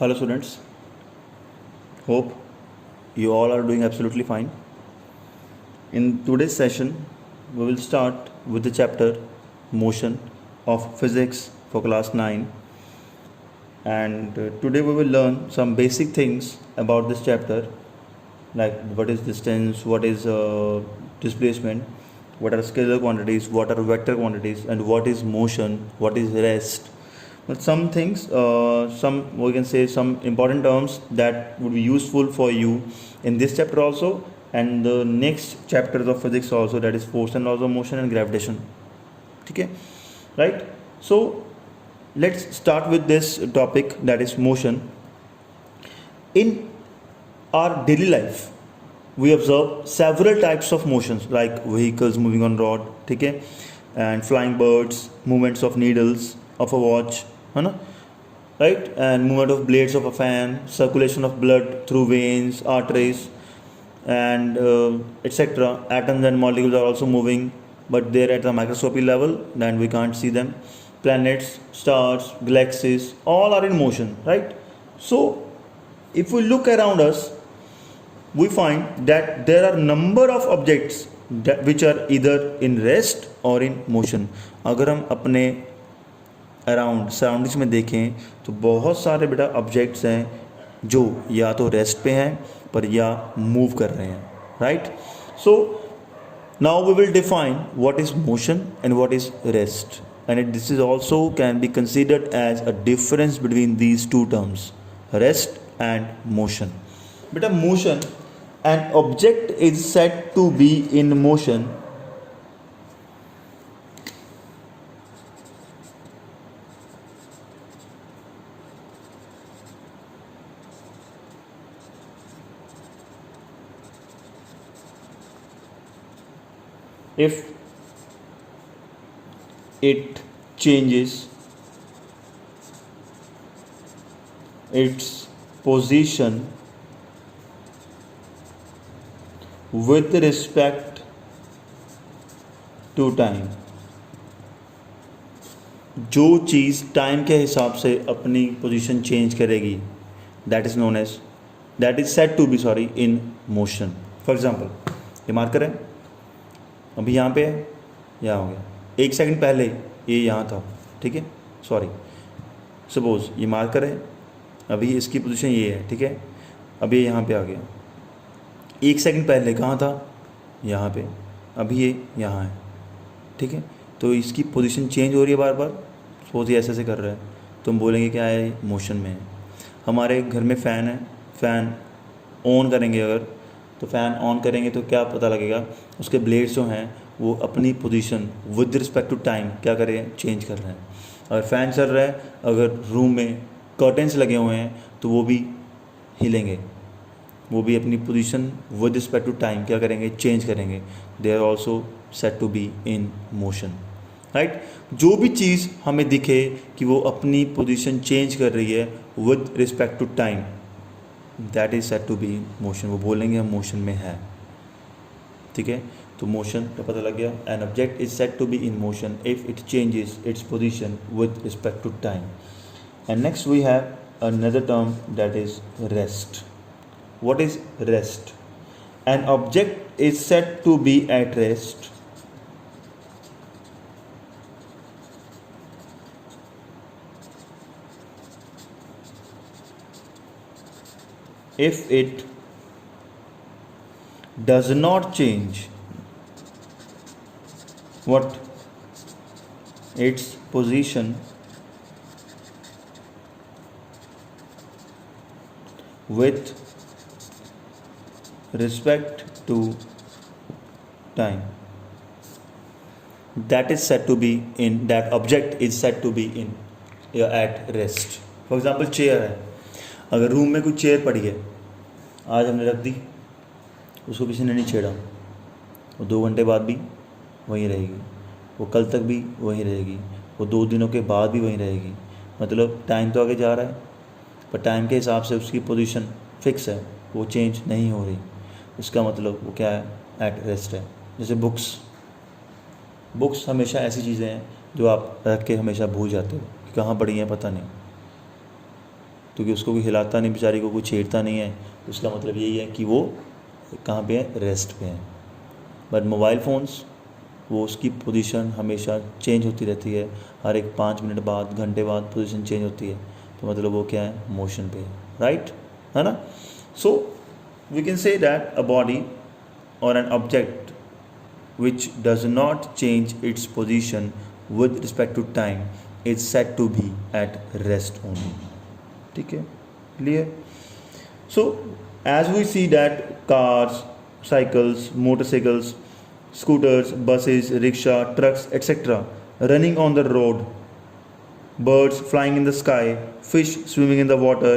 Hello students, hope you all are doing absolutely fine. In today's session, we will start with the chapter Motion of Physics for class 9, and today we will learn some basic things about this chapter, like what is distance, what is displacement, what are scalar quantities, what are vector quantities, and what is motion, what is rest. But some things, some we can say some important terms that would be useful for you in this chapter also, and the next chapters of physics also, that is force and laws of motion and gravitation. Okay, right? So let's start with this topic, that is motion. In our daily life, we observe several types of motions like vehicles moving on road, okay, and flying birds, movements of needles of a watch, है ना, right, and movement of blades of a fan, circulation of blood through veins, arteries, and etc. Atoms and molecules are also moving, but they're at the microscopic level, then we can't see them. Planets, stars, galaxies, all are in motion, right? So if we look around us, we find that there are number of objects that which are either in rest or in motion. अगर हम अपने around surroundings में देखें तो बहुत सारे बेटा objects हैं जो या तो रेस्ट पे हैं पर या मूव कर रहे हैं, right? So now we will define what is motion and what is rest, and this is also can be considered as a difference between these two terms, rest and motion. बेटा motion, an object is said to be in motion if it changes its position with respect to time. जो चीज़ time के हिसाब से अपनी position change करेगी, that is known as, that is said to be sorry in motion. For example, ये marker है, अभी यहाँ पे है, यहाँ हो गया, एक सेकंड पहले ये यहाँ था, ठीक है, सॉरी, सपोज ये मार्कर है, अभी इसकी पोजीशन ये है, ठीक है, अभी ये यहाँ पे आ गया, एक सेकंड पहले कहाँ था, यहाँ पे, अभी ये यहाँ है, ठीक है. तो इसकी पोजीशन चेंज हो रही है बार बार. सपोज ये ऐसे कर रहा है तो हम बोलेंगे क्या है, मोशन में है. हमारे घर में फ़ैन है, फ़ैन ऑन करेंगे अगर, तो फ़ैन ऑन करेंगे तो क्या पता लगेगा, उसके ब्लेड्स जो हैं वो अपनी position with respect to time क्या कर रहे हैं, चेंज कर रहे हैं. अगर फ़ैन चल रहा है, अगर रूम में कर्टेंस लगे हुए हैं तो वो भी हिलेंगे, वो भी अपनी position with respect to time क्या करेंगे, चेंज करेंगे. They are also set to be in motion, right. जो भी चीज़ हमें दिखे कि वो अपनी पोजीशन चेंज कर रही है with respect to time, that is set to be in motion. वो बोलेंगे हम मोशन में है, ठीक है. तो मोशन का पता लग गया. An object is set to be in motion if it changes its position with respect to time. And next we have another term, that is rest. What is rest? An object is said to be at rest if it does not change what its position with respect to time. That is said to be in, that object is said to be in at rest. For example, chair है, अगर room में कोई chair पड़ी है, आज हमने रख दी, उसको किसी ने नहीं छेड़ा, वो 2 घंटे बाद भी वहीं रहेगी, वो कल तक भी वहीं रहेगी, वो 2 दिनों के बाद भी वहीं रहेगी. मतलब टाइम तो आगे जा रहा है पर टाइम के हिसाब से उसकी पोजीशन फिक्स है, वो चेंज नहीं हो रही. इसका मतलब वो क्या है, एट रेस्ट है. जैसे बुक्स हमेशा ऐसी चीज़ें हैं जो आप रख के हमेशा भूल जाते हो कि कहाँ पढ़ी हैं पता नहीं. क्योंकि उसको कोई हिलाता नहीं, बेचारी को कोई छेड़ता नहीं है, तो उसका मतलब यही है कि वो कहाँ पे है, रेस्ट पे है। बट मोबाइल फ़ोन्स, वो उसकी पोजीशन हमेशा चेंज होती रहती है, हर एक 5 मिनट बाद, घंटे बाद पोजीशन चेंज होती है, तो मतलब वो क्या है, मोशन पे है, राइट, है ना। So we can say that a body और an object which does not change its position with respect to time is said to be at rest only. ठीक है, clear? So as we see that cars, cycles, motorcycles, scooters, buses, rickshaw, trucks, etc. running on the road, birds flying in the sky, fish swimming in the water,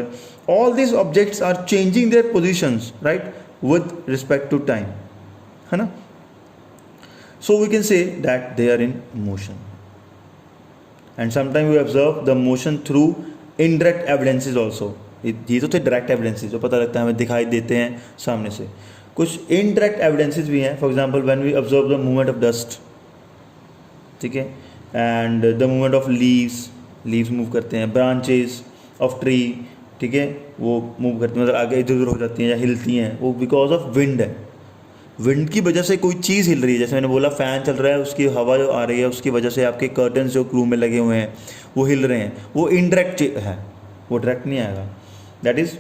all these objects are changing their positions, right, with respect to time, है ना. So we can say that they are in motion. And sometimes we observe the motion through indirect evidences also. ये तो थे direct evidences जो पता लगता है, हमें दिखाई देते हैं सामने से. कुछ इनडायरेक्ट एविडेंसेस भी हैं. For example when we observe the movement of dust, ठीक है, and the movement of leaves move करते हैं, ब्रांचेस ऑफ ट्री, ठीक है, वो मूव करती हैं, मतलब आगे इधर उधर हो जाती हैं या हिलती हैं, वो बिकॉज ऑफ विंड है. विंड की वजह से कोई चीज़ हिल रही है, जैसे मैंने बोला फ़ैन चल रहा है, उसकी हवा जो आ रही है उसकी वजह से आपके कर्टन्स जो रूम में लगे हुए हैं वो हिल रहे हैं, वो इनडायरेक्ट है, वो डायरेक्ट नहीं आएगा. दैट इज़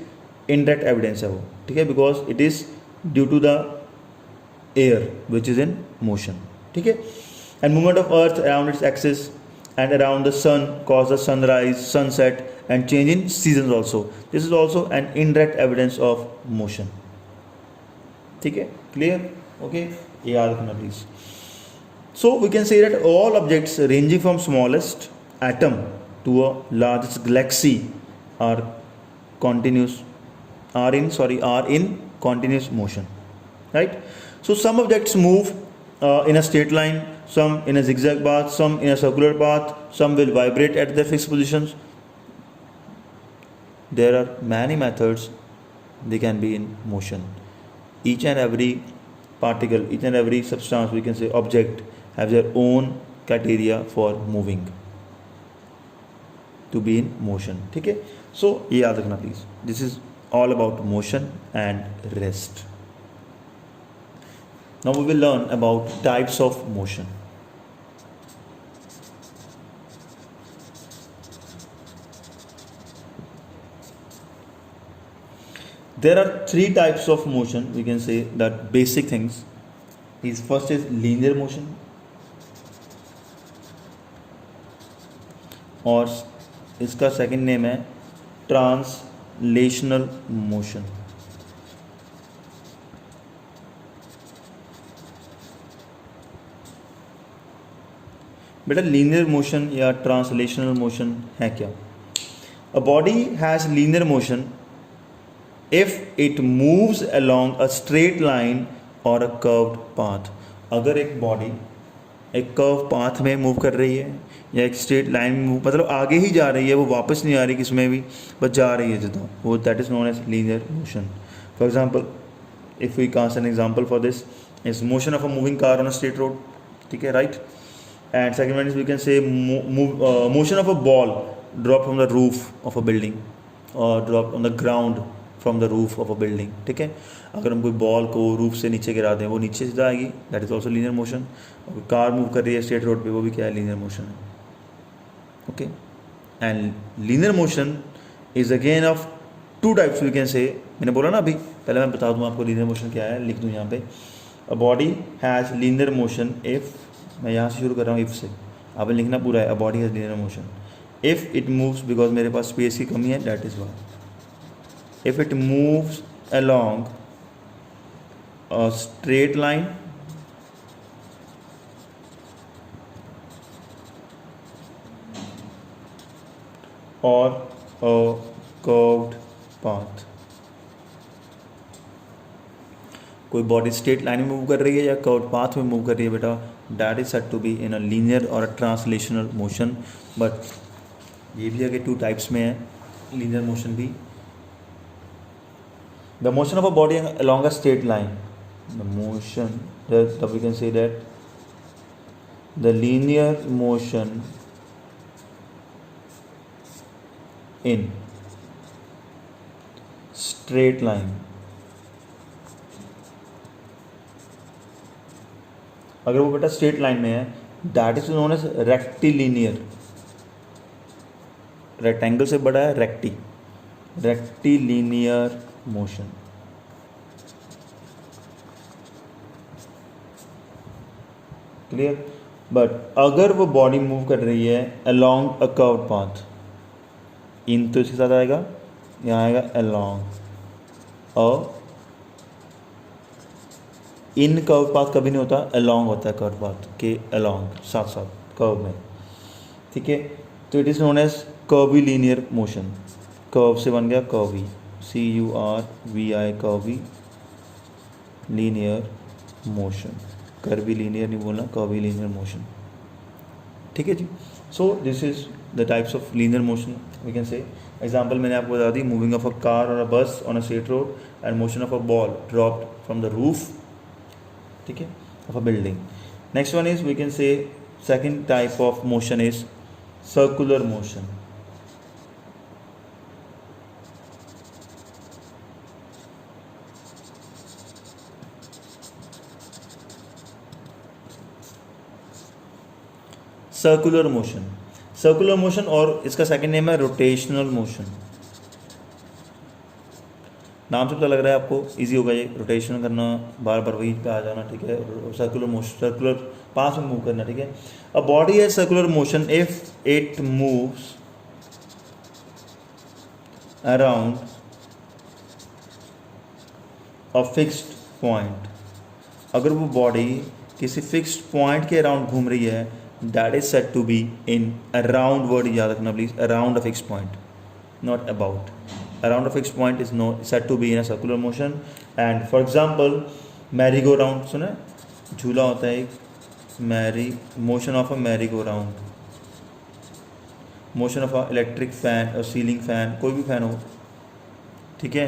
इनडायरेक्ट एविडेंस है वो, ठीक है, because it is due to the air which is in motion, ठीक है. And movement of earth around its axis and around the sun cause the sunrise, sunset and change in season also. This is also an indirect evidence of motion. ठीक है, clear, okay, ये याद रखना please. So we can say that all objects ranging from smallest atom to a largest galaxy are in continuous motion, right? So some objects move in a straight line, some in a zigzag path, some in a circular path, some will vibrate at their fixed positions. There are many methods they can be in motion. Each and every particle, each and every substance, we can say object, have their own criteria for moving, to be in motion. ठीक है, so ये याद रखना please. This is all about motion and rest. Now we will learn about types of motion. There are 3 types of motion. We can say that basic things is, first is linear motion, और इसका second name है translational motion. बेटा linear motion या translational motion है क्या? A body has linear motion if it moves along a straight line or a curved path. अगर एक body एक कर्व पाथ में मूव कर रही है या एक स्ट्रेट लाइन में मूव, मतलब आगे ही जा रही है, वो वापस नहीं आ रही किसमें भी, बस जा रही है जितना, वो that is known as linear motion. For example, if we cast an example for this is motion of a moving car on a straight road, ठीक है, right. And second one is we can say motion of a ball drop from the roof of a building और drop on the ground from the roof of a building. ठीक है, अगर हम कोई ball को roof से नीचे गिरा दें, वो नीचे सीधा आएगी, that is also linear motion. और कार मूव कर रही है स्ट्रेट रोड पे, वो भी क्या है, लीनियर मोशन है. Okay, and linear motion is again of 2 types. We can say, मैंने बोला ना अभी, पहले मैं बता दूँ आपको लीनियर मोशन क्या है, लिख दूँ यहाँ पे. अ body has linear motion if, मैं यहाँ से शुरू कर रहा हूँ इफ से, आपने लिखना पूरा है. A body has linear motion if it moves, because मेरे पास स्पेस की कमी है, that is why. If it moves along a straight line or a curved path. कोई बॉडी स्ट्रेट लाइन में मूव कर रही है या कर्व्ड पाथ में मूव कर रही है बेटा, that is said to be in a linear और अ ट्रांसलेशनल मोशन. बट ये भी अगर 2 टाइप्स में है लीनियर मोशन भी. The motion of a body along a straight line, the motion that we can say that the linear motion in straight line, अगर वो बेटा स्ट्रेट लाइन में है that is known as rectilinear. Rectangle से बड़ा है rectilinear motion. Clear. But अगर वो बॉडी मूव कर रही है अलोंग अ कर्व पाथ, इन तो इसके साथ आएगा, यहाँ आएगा अलोंग, और इन कर्व पाथ कभी नहीं होता, अलोंग होता है कर्व पाथ के अलोंग, साथ साथ कर्व में। ठीक है, तो it is known as curvilinear motion. Curve से बन गया curvy, CURVI, curvilinear motion. Curvilinear नहीं बोलना, कर्वी लीनियर मोशन। ठीक है जी। So this is the types of linear motion we can say. Example मैंने आपको बता दी, मूविंग ऑफ अ कार और a bus on a straight road and motion of a ball dropped from the roof, ठीक है, of a building. Next one is we can say second type of motion is circular motion. Circular motion, circular motion, और इसका second name है rotational motion. नाम से पता लग रहा है आपको, इजी होगा ये, रोटेशन करना, बार बार वहीं पे आ जाना, ठीक है। सर्कुलर मोशन, सर्कुलर पास में मूव करना, ठीक है। अ बॉडी है circular motion if it moves around a fixed point. अगर वो बॉडी किसी फिक्स्ड पॉइंट के अराउंड घूम रही है, that is said to be in around, word याद रखना please, around a fixed point, not about. Around a fixed point is said to be in a circular motion. And for example, merry go round, सुना है, झूला होता है एक, merry, motion of a merry go round, motion of a electric fan और ceiling fan, कोई भी fan हो, ठीक है,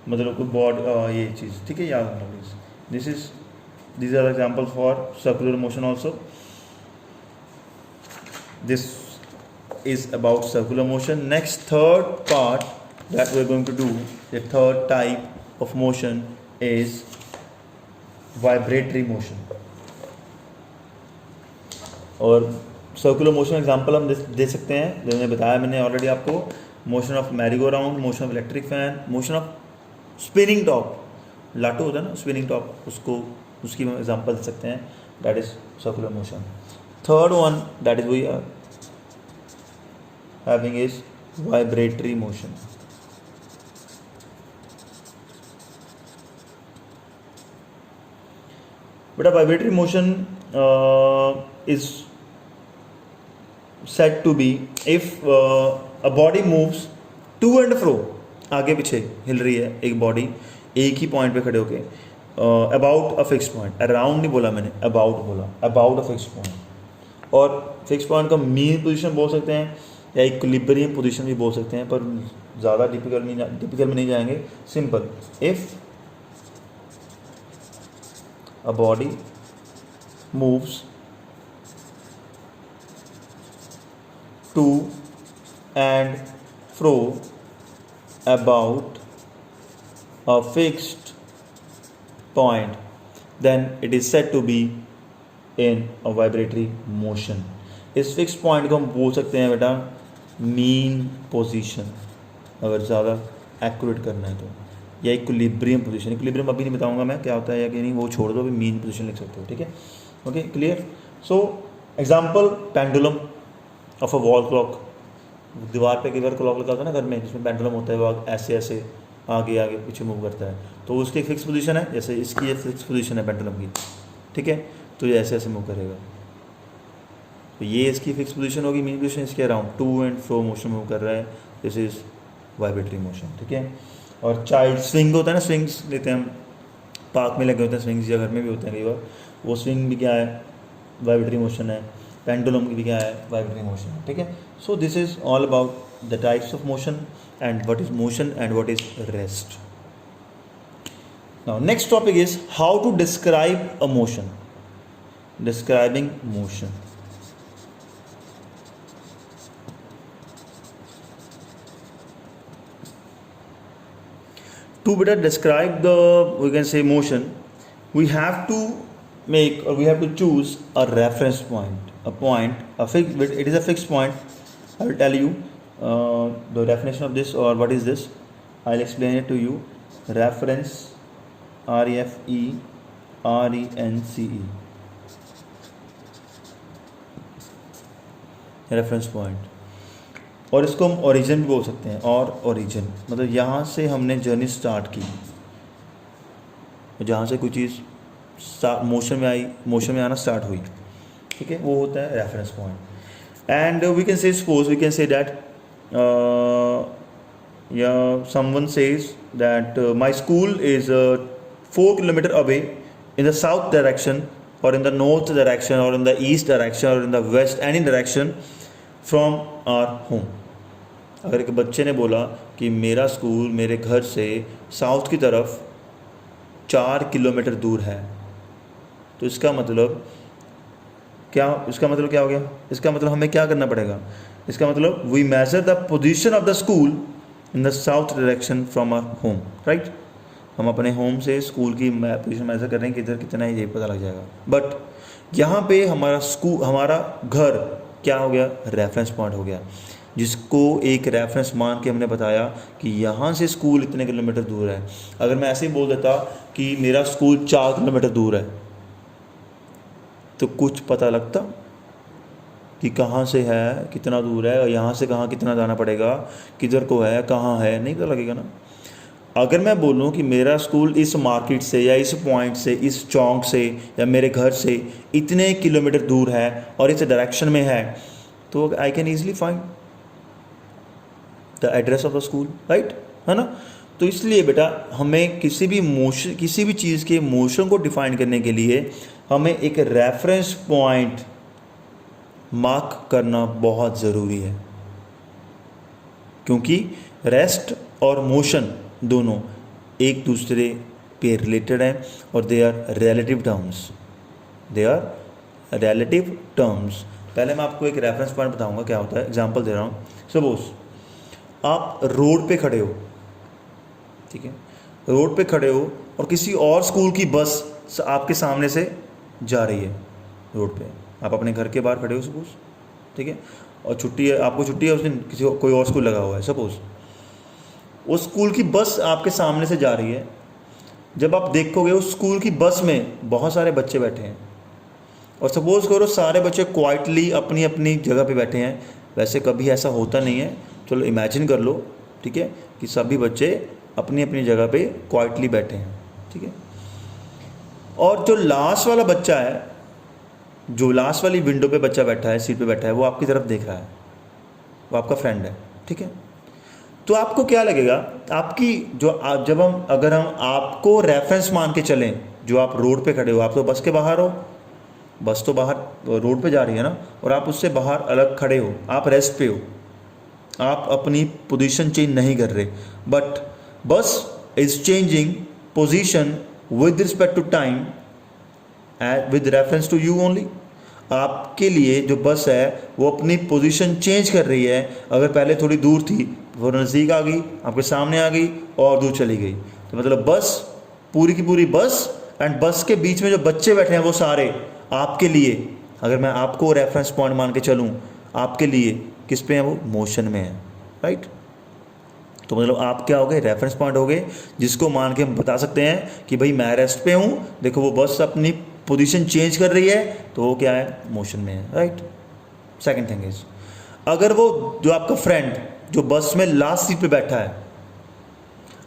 मतलब कोई बॉड, ये चीज़, ठीक है, याद रखना please. these are examples for circular motion also. This is about circular motion. Next, third part that we are going to do, the third type of motion is vibratory motion. और circular motion example हम दे सकते हैं, जो मैंने बताया मैंने already आपको, motion of merry go round, motion of electric fan, motion of spinning top, लाटू होता है ना स्पिनिंग टॉप, उसको, उसकी हम एग्जांपल दे सकते हैं, that is circular motion. Third one that is we are having is vibratory motion. But a vibratory motion is said to be if a body moves to and fro, आगे पीछे हिल रही है एक बॉडी एक ही point पे खड़े होके, about a fix point, around नहीं बोला मैंने, अबाउट बोला, अबाउट अ फिक्स पॉइंट। और फिक्स पॉइंट का मीन पोजीशन बोल सकते हैं या इक्विलिब्रियम पोजीशन भी बोल सकते हैं, पर ज़्यादा टिपिकल में नहीं जाएंगे, simple. If a body moves to and fro about a fixed point, then it is said to be in a vibratory motion. इस फिक्स पॉइंट को हम बोल सकते हैं बेटा मीन पोजीशन, अगर ज़्यादा एक्यूरेट करना है तो, या इक्विलिब्रियम पोजीशन। इक्विलिब्रियम अभी नहीं बताऊंगा मैं क्या होता है या कि नहीं, वो छोड़ दो, अभी मीन पोजीशन लिख सकते हो, ठीक है, okay, clear. So example, pendulum of a wall clock, दीवार पे कई बार क्लॉक लगा होता है ना घर में, जिसमें पेंडुलम होता है, वो ऐसे ऐसे आगे आगे पीछे मूव करता है, तो उसकी एक फिक्स पोजीशन है, जैसे इसकी ये फिक्स पोजीशन है पेंडुलम की, ठीक है, तो ये ऐसे ऐसे मूव करेगा, तो ये इसकी फिक्स पोजीशन होगी, मीन पोजीशन इसके around two and fro motion move कर रहा है, दिस इज वाइब्रेटरी मोशन, ठीक है। और चाइल्ड स्विंग होता है ना, स्विंग्स लेते हैं हम, पार्क में लगे होते हैं स्विंग्स, या घर में भी होते हैं कई बार, वो स्विंग भी क्या है, वाइब्रेटरी मोशन है। पेंडुलम की भी क्या है, वाइब्रेटरी मोशन है, ठीक है। So this is all about the types of motion and what is motion and what is rest. Now next topic is how to describe a motion, describing motion. To better describe the, we can say, motion, we have to make, or we have to choose a reference point, a fixed, it is a fixed point. I will tell you the definition of this, or what is this. I'll explain it to you. Reference, REFERENCE, reference point, और इसको हम origin भी बोल सकते हैं। और origin मतलब यहाँ से हमने जर्नी स्टार्ट की, जहाँ से कोई चीज़ मोशन में आई, मोशन में आना स्टार्ट हुई, ठीक है, वो होता है reference point. And we can say, suppose we can say that या someone says that my school is 4 kilometre away in the south direction, or in the north direction, or in the east direction, or in the west, any direction from our home. अगर एक बच्चे ने बोला कि मेरा school मेरे घर से साउथ की तरफ 4 किलोमीटर दूर है, तो इसका मतलब क्या, इसका मतलब क्या हो गया, इसका मतलब हमें क्या करना पड़ेगा, इसका मतलब we measure the position of the school in the south direction from our home, right. हम अपने होम से स्कूल की पोजीशन मेजर कर रहे हैं कि इधर कितना है, ये पता लग जाएगा। बट यहाँ पे हमारा स्कूल, हमारा घर क्या हो गया, रेफरेंस पॉइंट हो गया, जिसको एक रेफरेंस मान के हमने बताया कि यहाँ से स्कूल इतने किलोमीटर दूर है। अगर मैं ऐसे ही बोल देता कि मेरा स्कूल 4 किलोमीटर दूर है, तो कुछ पता लगता कि कहाँ से है, कितना दूर है, और यहाँ से कहाँ कितना जाना पड़ेगा, किधर को है, कहाँ है, नहीं पता लगेगा ना। अगर मैं बोलूँ कि मेरा स्कूल इस मार्केट से या इस पॉइंट से, इस चौक से या मेरे घर से इतने किलोमीटर दूर है और इस डायरेक्शन में है, तो I can easily find the address of the school, right, है ना। तो इसलिए बेटा हमें किसी भी मोशन, किसी भी चीज़ के मोशन को डिफाइन करने के लिए हमें एक रेफरेंस पॉइंट मार्क करना बहुत ज़रूरी है, क्योंकि रेस्ट और मोशन दोनों एक दूसरे पे रिलेटेड हैं और they are relative terms, they are relative terms. पहले मैं आपको एक रेफरेंस पॉइंट बताऊंगा क्या होता है, एग्जांपल दे रहा हूँ। सपोज आप रोड पे खड़े हो, ठीक है, रोड पे खड़े हो और किसी और स्कूल की बस आपके सामने से जा रही है रोड पे, आप अपने घर के बाहर खड़े हो सपोज, ठीक है, और छुट्टी है, आपको छुट्टी है उस दिन, किसी कोई और स्कूल लगा हुआ है सपोज, उस स्कूल की बस आपके सामने से जा रही है। जब आप देखोगे उस स्कूल की बस में बहुत सारे बच्चे बैठे हैं, और सपोज़ करो सारे बच्चे क्वाइटली अपनी अपनी जगह पे बैठे हैं। वैसे कभी ऐसा होता नहीं है, चलो इमेजिन कर लो, ठीक है, कि सभी बच्चे अपनी अपनी जगह पे क्वाइटली बैठे हैं, ठीक है, और जो लास्ट वाला बच्चा है, जो लास्ट वाली विंडो पे बच्चा बैठा है, सीट पे बैठा है, वो आपकी तरफ देख रहा है, वो आपका फ्रेंड है, ठीक है। तो आपको क्या लगेगा, आपकी जो जब हम, अगर हम आपको रेफरेंस मान के चलें, जो आप रोड पे खड़े हो, आप तो बस के बाहर हो, बस तो बाहर रोड पे जा रही है ना, और आप उससे बाहर अलग खड़े हो, आप रेस्ट पे हो, आप अपनी पोजीशन चेंज नहीं कर रहे, but bus is changing position with respect to time with reference to you only. आपके लिए जो बस है वो अपनी पोजीशन चेंज कर रही है। अगर पहले थोड़ी दूर थी, वो नज़दीक आ गई, आपके सामने आ गई, और दूर चली गई, तो मतलब बस पूरी की पूरी बस एंड बस के बीच में जो बच्चे बैठे हैं वो सारे आपके लिए, अगर मैं आपको रेफरेंस पॉइंट मान के चलूँ, आपके लिए किस पे है, वो मोशन में है, राइट। तो मतलब आप क्या हो गए, रेफरेंस पॉइंट हो गए, जिसको मान के हम बता सकते हैं कि भाई मैं रेस्ट पे हूँ, देखो वो बस अपनी पोजीशन चेंज कर रही है, तो वो क्या है, मोशन में है, राइट। सेकंड थिंग इज, अगर वो जो आपका फ्रेंड जो बस में लास्ट सीट पे बैठा है,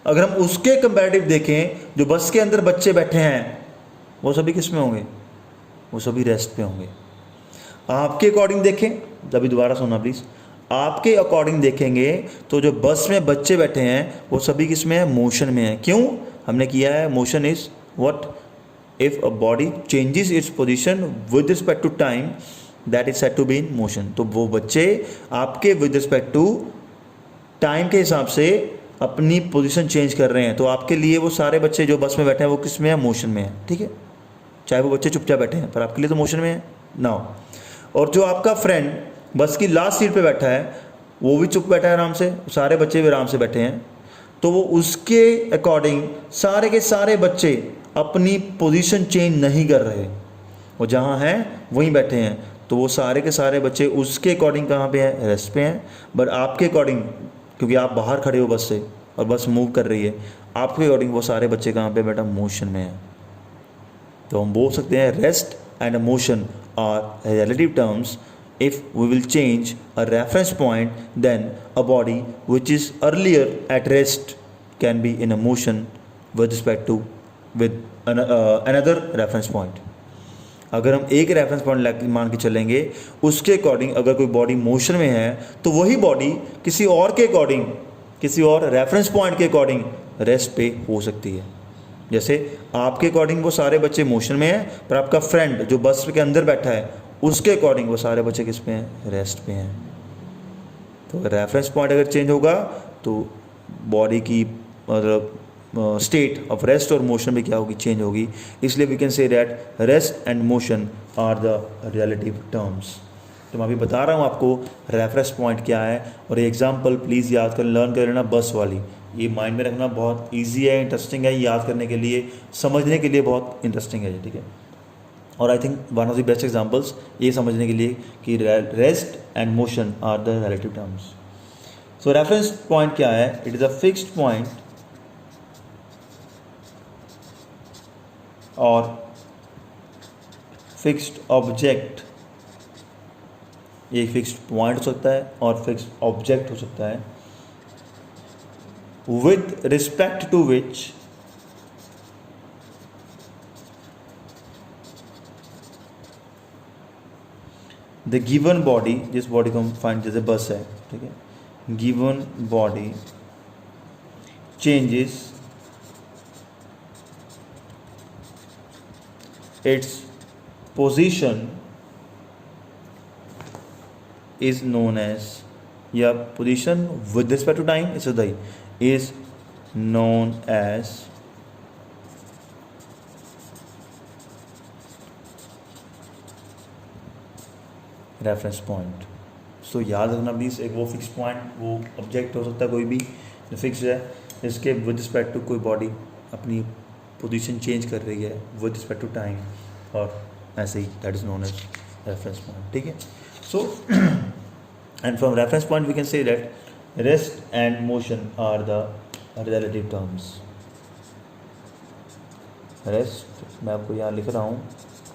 अगर हम उसके कंपैरेटिव देखें, जो बस के अंदर बच्चे बैठे हैं, वो सभी किस में होंगे, वो सभी रेस्ट पे होंगे। आपके अकॉर्डिंग देखें, अभी दोबारा सुनना प्लीज़, आपके अकॉर्डिंग देखेंगे तो जो बस में बच्चे बैठे हैं वो सभी किस में है, मोशन में है। क्यों, हमने किया है, motion is what, if a body changes its position with respect to time, that is said to be in motion. तो वो बच्चे आपके विद रिस्पेक्ट टू टाइम के हिसाब से अपनी पोजीशन चेंज कर रहे हैं, तो आपके लिए वो सारे बच्चे जो बस में बैठे हैं वो किस में है, मोशन में है, ठीक है, चाहे वो बच्चे चुपचाप बैठे हैं, पर आपके लिए तो मोशन में है नाउ। और जो आपका फ्रेंड बस की लास्ट सीट पे बैठा है, वो भी चुप बैठा है आराम से, सारे बच्चे भी आराम से बैठे हैं, तो वो उसके अकॉर्डिंग सारे के सारे बच्चे अपनी पोजीशन चेंज नहीं कर रहे, वो जहाँ हैं वहीं बैठे हैं, तो वो सारे के सारे बच्चे उसके अकॉर्डिंग कहाँ पे हैं, रेस्ट पे हैं। बट आपके अकॉर्डिंग, क्योंकि आप बाहर खड़े हो बस से और बस मूव कर रही है, आपके अकॉर्डिंग वो सारे बच्चे कहाँ पे बेटा, मोशन में हैं। तो हम बोल सकते हैं rest and motion are relative terms if we will change a reference point, then a body which is earlier at rest can be in a motion with respect to with another reference point. अगर हम एक reference point मान के चलेंगे, उसके according अगर कोई body motion में है तो वही बॉडी किसी और के अकॉर्डिंग, किसी और रेफरेंस पॉइंट के अकॉर्डिंग रेस्ट पे हो सकती है। जैसे आपके अकॉर्डिंग वो सारे बच्चे मोशन में हैं, पर आपका फ्रेंड जो बस के अंदर बैठा है उसके अकॉर्डिंग वो सारे बच्चे किस पे हैं, रेस्ट पे हैं। तो रेफरेंस पॉइंट अगर चेंज होगा तो बॉडी की मतलब स्टेट ऑफ रेस्ट और मोशन भी क्या होगी, चेंज होगी। इसलिए we can say that rest and motion are the relative terms. तो मैं अभी बता रहा हूँ आपको रेफरेंस पॉइंट क्या है, और ये एग्जाम्पल प्लीज़ याद कर लर्न कर लेना, बस वाली। ये माइंड में रखना बहुत ईजी है, इंटरेस्टिंग है, याद करने के लिए, समझने के लिए बहुत इंटरेस्टिंग है, ठीक है। और I think one of the best examples ये समझने के लिए कि rest and motion are the relative terms. So reference point क्या है, it is a fixed point और फिक्स्ड ऑब्जेक्ट। ये फिक्स्ड पॉइंट हो सकता है और फिक्स्ड ऑब्जेक्ट हो सकता है, with respect to which the given body, जिस बॉडी को हम फाइंड, जैसे बस है, ठीक है, given body changes its position is known as, या position with respect to time is known as reference point. So याद रखना प्लीज़, एक वो फिक्स पॉइंट, वो ऑब्जेक्ट हो सकता है कोई भी जो फिक्स है, इसके विद रिस्पेक्ट टू कोई बॉडी अपनी पोजीशन चेंज कर रही है विद रिस्पेक्ट टू टाइम, और ऐसे ही that is known as reference point, ठीक है। So and from reference point we can say that rest and motion are the relative terms. Rest मैं आपको यहाँ लिख रहा हूँ,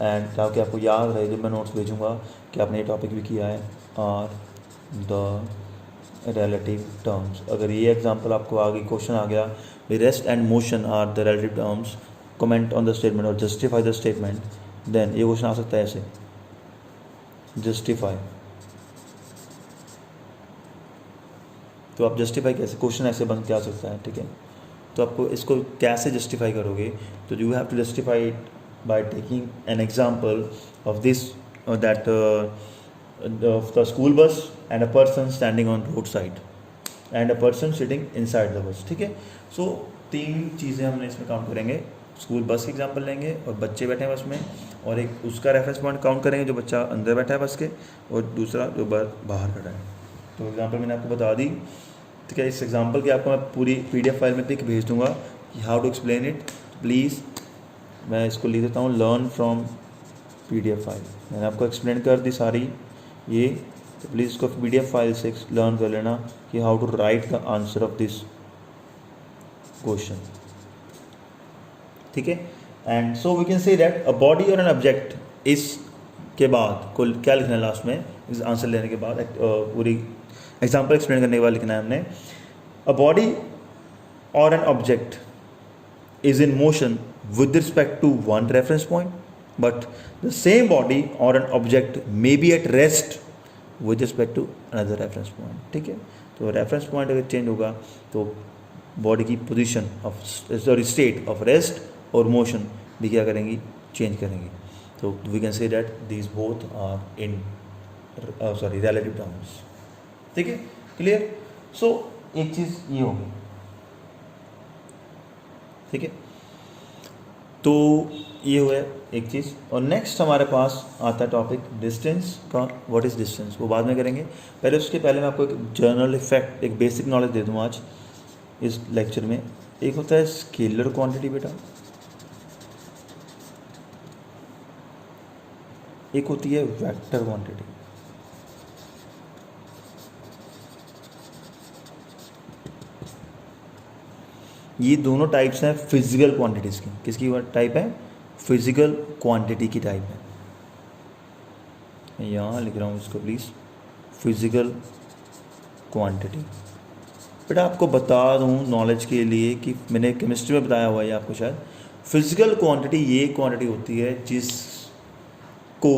एंड ताकि आपको याद रहे जब मैं नोट्स भेजूँगा कि आपने ये टॉपिक भी किया है, आर द रिलेटिव टर्म्स। अगर ये एग्जांपल आपको आगे क्वेश्चन आ गया, rest and motion are the relative terms, comment on the statement और जस्टिफाई द स्टेटमेंट, देन ये क्वेश्चन आ सकता है ऐसे, जस्टिफाई। तो आप जस्टिफाई कैसे, क्वेश्चन ऐसे बन के आ सकता है, ठीक है। तो आपको इसको कैसे जस्टिफाई करोगे, तो you have to justify it by taking an example of this that of the school bus and a person standing on roadside and a person sitting inside the bus, ठीक है। सो तीन चीज़ें हमने इसमें काउंट करेंगे, school bus की example लेंगे और बच्चे बैठे हैं बस में, और एक उसका रेफरेंस पॉइंट काउंट करेंगे जो बच्चा अंदर बैठा है बस के, और दूसरा जो बाहर खड़ा है। तो एग्जांपल मैंने आपको बता दी, ठीक है। इस एग्जांपल की आपको मैं पूरी PDF फाइल में पिक भेज दूंगा कि how to explain it. Please मैं इसको लिख देता हूँ, लर्न फ्रॉम PDF फाइल। मैंने आपको एक्सप्लेन कर दी सारी ये, तो प्लीज़ इसको PDF फाइल से लर्न कर लेना कि how to write the answer of this question, ठीक है। And so we can say that a body और एन ऑब्जेक्ट, इसके बाद को क्या लिखना है लास्ट में, इस आंसर लेने के बाद पूरी एग्जाम्पल एक्सप्लेन करने के बाद लिखना है हमने, अ बॉडी और an object is in motion with respect to one reference point, but the same body or an object may be at rest with respect to another reference point, ठीक है। तो रेफरेंस पॉइंट अगर change होगा तो body की position of state of rest और motion भी क्या करेंगी, चेंज करेंगी। तो we can say that these both are in relative terms, ठीक है, क्लियर। सो एक चीज़ ये होगी, ठीक है। तो ये हुआ एक चीज़, और नेक्स्ट हमारे पास आता है टॉपिक डिस्टेंस का। व्हाट इज़ डिस्टेंस वो बाद में करेंगे, पहले उसके पहले मैं आपको एक जनरल इफेक्ट, एक बेसिक नॉलेज दे दूँ आज। इस लेक्चर में, एक होता है स्केलर क्वांटिटी बेटा, एक होती है वेक्टर क्वांटिटी। ये दोनों टाइप्स हैं फिजिकल क्वांटिटीज़ की। किसकी टाइप है? फिजिकल क्वांटिटी की टाइप है। मैं यहाँ लिख रहा हूँ इसको प्लीज़, फिजिकल क्वांटिटी। बेटा आपको बता दूँ नॉलेज के लिए कि मैंने केमिस्ट्री में बताया हुआ है आपको शायद, फिजिकल क्वांटिटी ये क्वांटिटी होती है जिसको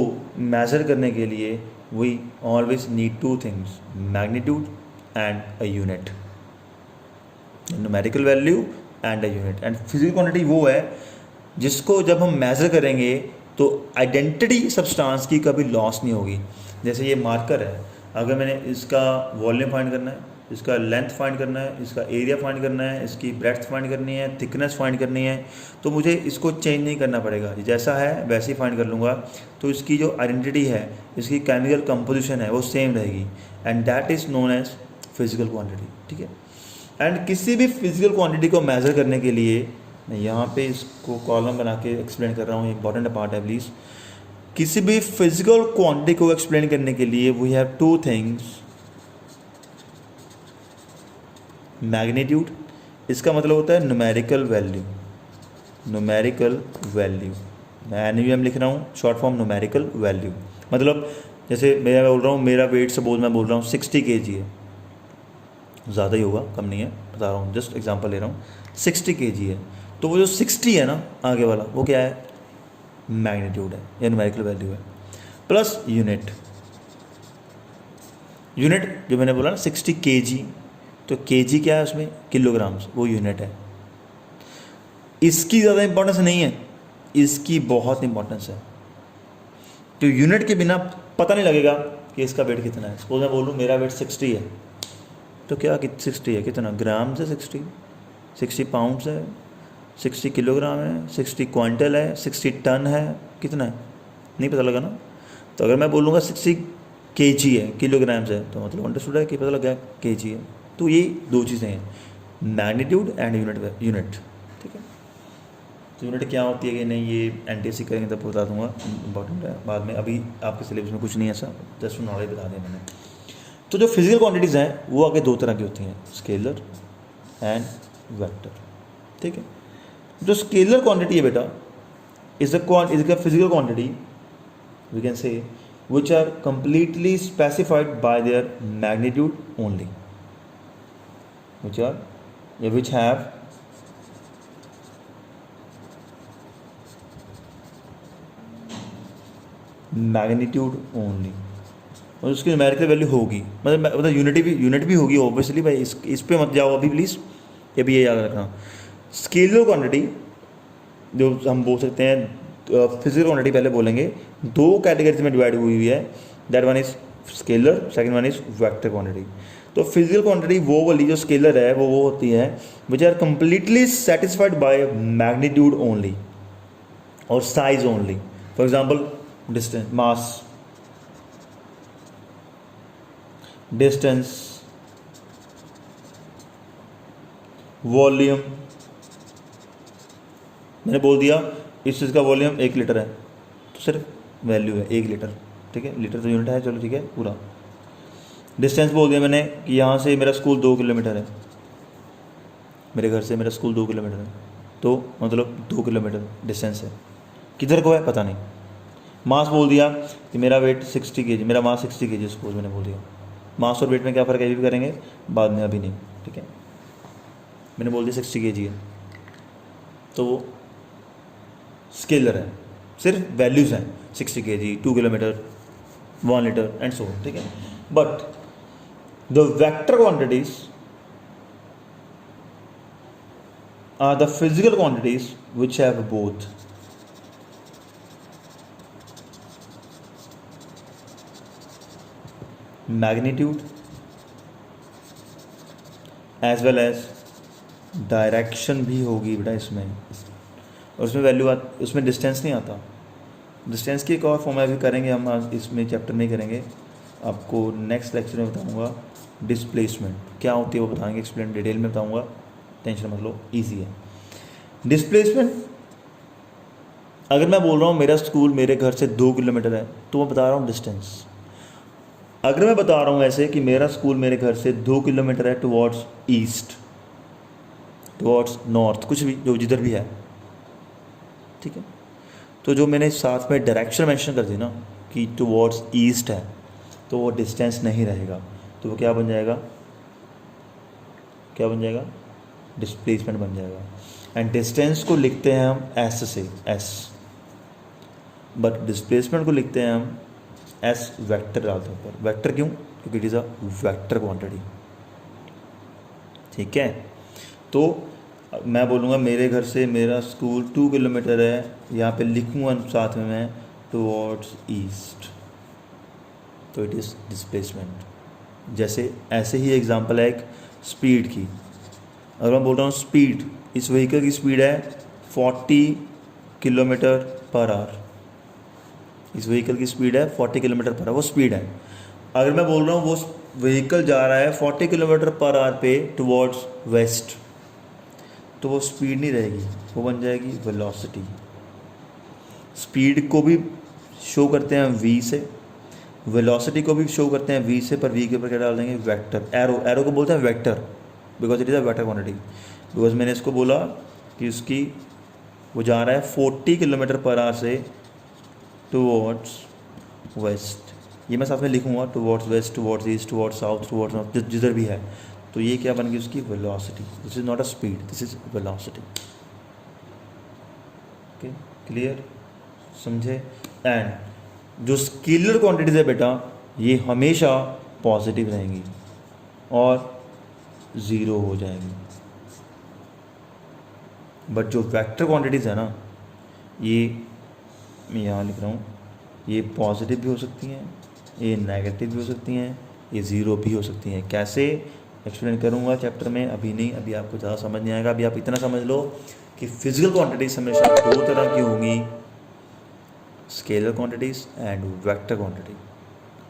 मेज़र करने के लिए we always need two things, magnitude and a unit, numerical value and a unit. And physical quantity वो है जिसको जब हम मेज़र करेंगे तो आइडेंटिटी सब्सटेंस की कभी लॉस नहीं होगी। जैसे ये मार्कर है, अगर मैंने इसका वॉल्यूम फाइंड करना है, इसका लेंथ फाइंड करना है, इसका एरिया फाइंड करना है, इसकी ब्रेड्थ फाइंड करनी है, थिकनेस फाइंड करनी है, तो मुझे इसको चेंज नहीं करना पड़ेगा, जैसा है वैसे ही फाइंड कर लूँगा। तो इसकी जो आइडेंटिटी है, इसकी केमिकल कंपोजिशन है, वो सेम रहेगी, and that is known as physical quantity. ठीक है। एंड किसी भी फिजिकल क्वांटिटी को मेज़र करने के लिए, मैं यहाँ पे इसको कॉलम बना के एक्सप्लेन कर रहा हूँ, इंपॉर्टेंट पार्ट है प्लीज़। किसी भी फिजिकल क्वांटिटी को एक्सप्लेन करने के लिए we have two things, magnitude, इसका मतलब होता है न्यूमेरिकल वैल्यू, न्यूमेरिकल वैल्यू, मैं NUM लिख रहा हूँ, शॉर्ट फॉर्म न्यूमेरिकल वैल्यू। मतलब जैसे मैं बोल रहा हूँ मेरा वेट सपोज मैं बोल रहा हूँ 60 kg है, ज़्यादा ही होगा, कम नहीं है, बता रहा हूँ, जस्ट एग्जांपल ले रहा हूँ, 60 kg है, तो वो जो 60 है ना आगे वाला, वो क्या है? मैग्नीट्यूड है या न्यूमेरिकल वैल्यू है, प्लस यूनिट। यूनिट जो मैंने बोला ना 60 kg, तो kg क्या है उसमें? किलोग्राम्स, वो यूनिट है। इसकी ज़्यादा इंपॉर्टेंस नहीं है, इसकी बहुत इंपॉर्टेंस है। तो यूनिट के बिना पता नहीं लगेगा कि इसका वेट कितना है। सपोज मैं बोलूँ मेरा वेट 60 है, तो क्या 60 है, कितना ग्राम से? 60 पाउंड्स है, 60 किलोग्राम है, 60 क्वांटल है, 60 टन है, कितना है? नहीं पता लगा ना। तो अगर मैं बोलूँगा 60 kg है, किलोग्राम्स है, तो मतलब अंडरस्टूड है कि पता लग गया kg है। तो ये दो चीज़ें हैं, मैग्नीट्यूड एंड यूनिट। ठीक है। तो यूनिट क्या होती है कि नहीं, ये NTSC करेंगे तब बता दूंगा, इंपॉर्टेंट है बाद में, अभी आपके सिलेबस में कुछ नहीं है ऐसा, जस्ट नॉलेज बता दें मैंने। तो जो फिजिकल क्वांटिटीज़ हैं वो आगे दो तरह की होती हैं, स्केलर एंड वेक्टर। ठीक है। जो स्केलर क्वांटिटी है बेटा, is a physical quantity we can say which are completely specified by their magnitude only, which have magnitude only, और उसकी न्यूमेरिकल वैल्यू होगी, मतलब यूनिट भी होगी ऑब्वियसली भाई। इस पे मत जाओ अभी प्लीज़, ये भी ये याद रखना। स्केलर क्वांटिटी जो हम बोल सकते हैं, फिजिकल क्वांटिटी पहले बोलेंगे, दो कैटेगरीज में डिवाइड हुई है, that one is scalar, second one is vector quantity. तो फिजिकल क्वांटिटी वो वाली जो स्केलर है वो होती है which are completely satisfied by magnitude only और size only. For example distance, mass, distance, volume. मैंने बोल दिया इस चीज़ का वॉल्यूम 1 लीटर है, तो सिर्फ वैल्यू है 1 लीटर। ठीक है, लीटर तो यूनिट है, चलो ठीक है पूरा। डिस्टेंस बोल दिया मैंने कि यहाँ से मेरा स्कूल 2 किलोमीटर है, मेरे घर से मेरा स्कूल 2 किलोमीटर है, तो मतलब 2 किलोमीटर डिस्टेंस है। किधर को है पता नहीं। मास बोल दिया कि मेरा वेट 60 kg, मेरा मास 60 kg सपोज मैंने बोल दिया। मास और वेट में क्या फ़र्क है ये भी करेंगे बाद में, अभी नहीं। ठीक है, मैंने बोल दिया 60 kg है, तो वो स्केलर है, सिर्फ वैल्यूज़ हैं, 60 kg, 2 kilometre, 1 litre and so. ठीक है, but the vector quantities are the physical quantities which have both magnitude as well as direction भी होगी बेटा इसमें, और उसमें वैल्यू उसमें डिस्टेंस नहीं आता। डिस्टेंस की एक और फॉर्मूला भी करेंगे हम, आज इसमें चैप्टर नहीं करेंगे, आपको नेक्स्ट लेक्चर में बताऊंगा। डिस्प्लेसमेंट क्या होती है वो बताएंगे, एक्सप्लेन डिटेल में बताऊंगा। टेंशन मत लो, ईजी है। डिस्प्लेसमेंट, अगर मैं बोल रहा हूँ मेरा स्कूल मेरे घर से 2 किलोमीटर है, तो मैं बता रहा हूँ डिस्टेंस। अगर मैं बता रहा हूँ ऐसे कि मेरा स्कूल मेरे घर से 2 किलोमीटर है टुवर्ड्स ईस्ट, टुवर्ड्स नॉर्थ, कुछ भी जो जिधर भी है, ठीक है, तो जो मैंने साथ में डायरेक्शन मेंशन कर दी ना कि टुवर्ड्स ईस्ट है, तो वो डिस्टेंस नहीं रहेगा, तो वो क्या बन जाएगा, क्या बन जाएगा, डिस्प्लेसमेंट बन जाएगा। एंड डिस्टेंस को लिखते हैं हम एस से, एस, बट डिस्प्लेसमेंट को लिखते हैं हम एस वेक्टर डालते हैं ऊपर। वेक्टर क्यों, क्योंकि it is a vector quantity, ठीक है। तो मैं बोलूँगा मेरे घर से मेरा स्कूल 2 किलोमीटर है, यहाँ पे लिखूँगा साथ में मैं टुवर्ड्स ईस्ट, तो इट इज़ डिस्प्लेसमेंट। जैसे ऐसे ही एग्जांपल है एक स्पीड की, अगर मैं बोल रहा हूँ स्पीड, इस व्हीकल की स्पीड है 40 किलोमीटर पर आवर, इस व्हीकल की स्पीड है 40 किलोमीटर पर आवर, वो स्पीड है। अगर मैं बोल रहा हूँ वो व्हीकल जा रहा है 40 किलोमीटर पर आवर पे टुवर्ड्स वेस्ट, तो वो स्पीड नहीं रहेगी, वो बन जाएगी वेलोसिटी। स्पीड को भी शो करते हैं v से, वेलोसिटी को भी शो करते हैं v से, पर v के ऊपर क्या डाल देंगे, वेक्टर। एरो, एरो को बोलते हैं vector, because it is a vector quantity. Because मैंने इसको बोला कि उसकी वो जा रहा है 40 किलोमीटर पर आवर से टुवर्ड्स वेस्ट, ये मैं साथ में लिखूँगा towards waste, towards east, towards south, towards north, जिधर भी है, तो ये क्या बन गई उसकी velocity. This is not a speed, this is velocity. Okay, clear, समझे। एंड जो स्केलर क्वांटिटीज है बेटा, ये हमेशा पॉजिटिव रहेंगी और ज़ीरो हो जाएंगी, बट जो वेक्टर क्वांटिटीज़ है ना, ये मैं यहाँ लिख रहा हूँ, ये पॉजिटिव भी हो सकती हैं, ये नेगेटिव भी हो सकती हैं, ये ज़ीरो भी हो सकती हैं। कैसे एक्सप्लेन करूँगा चैप्टर में, अभी नहीं, अभी आपको ज़्यादा समझ नहीं आएगा। अभी आप इतना समझ लो कि फिजिकल क्वांटिटीज़ हमेशा 2 तरह की होंगी, scalar quantities and vector quantity.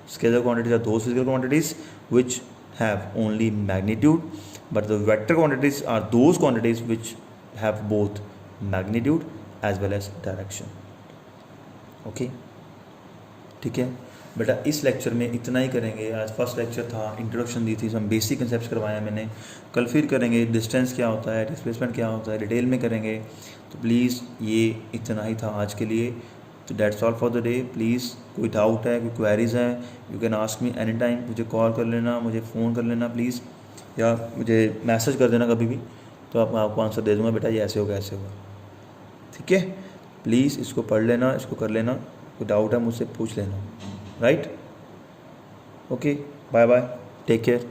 Scalar quantities are those physical quantities which have only magnitude, but the vector quantities are those quantities which have both magnitude as well as direction. Okay, ठीक है बेटा। इस lecture में इतना ही करेंगे। आज first lecture था, introduction दी थी, हम बेसिक कंसेप्ट करवाया मैंने। कल फिर करेंगे डिस्टेंस क्या होता है, डिस्प्लेसमेंट क्या होता है, डिटेल में करेंगे। तो प्लीज़ ये इतना ही था आज के लिए। तो that's all for the day. Please कोई डाउट है, कोई क्वेरीज हैं, you can ask me any time. मुझे कॉल कर लेना, मुझे फ़ोन कर लेना प्लीज़, या मुझे मैसेज कर देना कभी भी, तो आपको आंसर दे दूँगा बेटा ये ऐसे होगा, ऐसे होगा, ठीक है। प्लीज़ इसको पढ़ लेना, इसको कर लेना, कोई डाउट है मुझसे पूछ लेना, right. Okay, bye bye, take care.